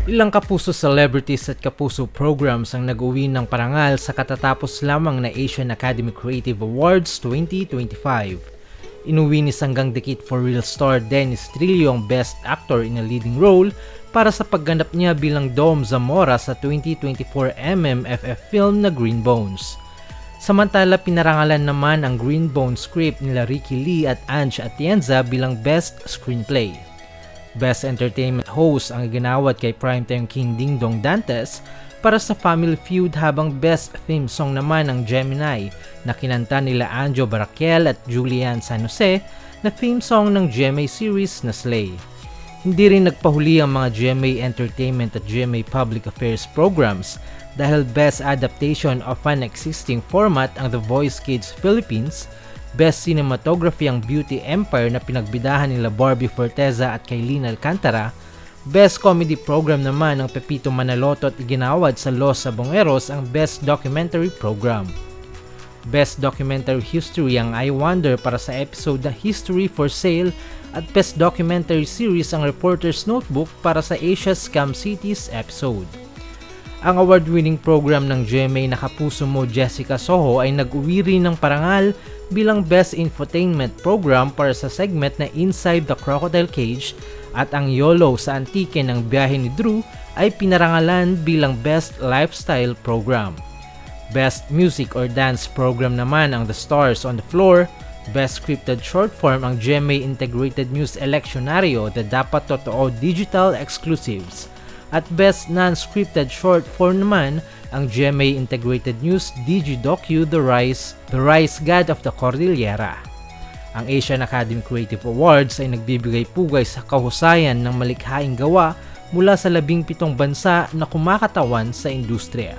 Ilang kapuso celebrities at kapuso programs ang nag-uwi ng parangal sa katatapos lamang na Asian Academy Creative Awards 2025. Inuwi ni Sanggang Dikit for Real star Dennis Trillo ang Best Actor in a Leading Role para sa pagganap niya bilang Dom Zamora sa 2024 MMFF film na Green Bones. Samantala, pinarangalan naman ang Green Bones script nila Ricky Lee at Ange Atienza bilang Best Screenplay. Best Entertainment Host ang iginawad kay Primetime King Ding Dong Dantes para sa Family Feud, habang Best Theme Song naman ang Gemini na kinanta nila Anjo Baraquiel at Julian San Jose na theme song ng GMA series na Slay. Hindi rin nagpahuli ang mga GMA Entertainment at GMA Public Affairs programs dahil Best Adaptation of an Existing Format ang The Voice Kids Philippines, Best Cinematography ang Beauty Empire na pinagbidahan nila Barbie Forteza at Kailin Alcantara, Best Comedy Program naman ang Pepito Manaloto at iginawad sa Los Sabongeros ang Best Documentary Program. Best Documentary History ang I Wonder para sa episode na History for Sale at Best Documentary Series ang Reporter's Notebook para sa Asia's Scam Cities episode. Ang award-winning program ng GMA na Kapuso Mo Jessica Soho ay nag-uwi rin ng parangal bilang Best Infotainment Program para sa segment na Inside the Crocodile Cage, at ang YOLO sa Antique ng Biyahe ni Drew ay pinarangalan bilang Best Lifestyle Program. Best Music or Dance Program naman ang The Stars on the Floor, Best Scripted Short Form ang GMA Integrated News Electionario The Dapat Totoo Digital Exclusives, at Best Non-Scripted Short Form naman ang GMA Integrated News DigiDocu The Rise God of the Cordillera. Ang Asian Academy Creative Awards ay nagbibigay pugay sa kahusayan ng malikhaing gawa mula sa 17 bansa na kumakatawan sa industriya.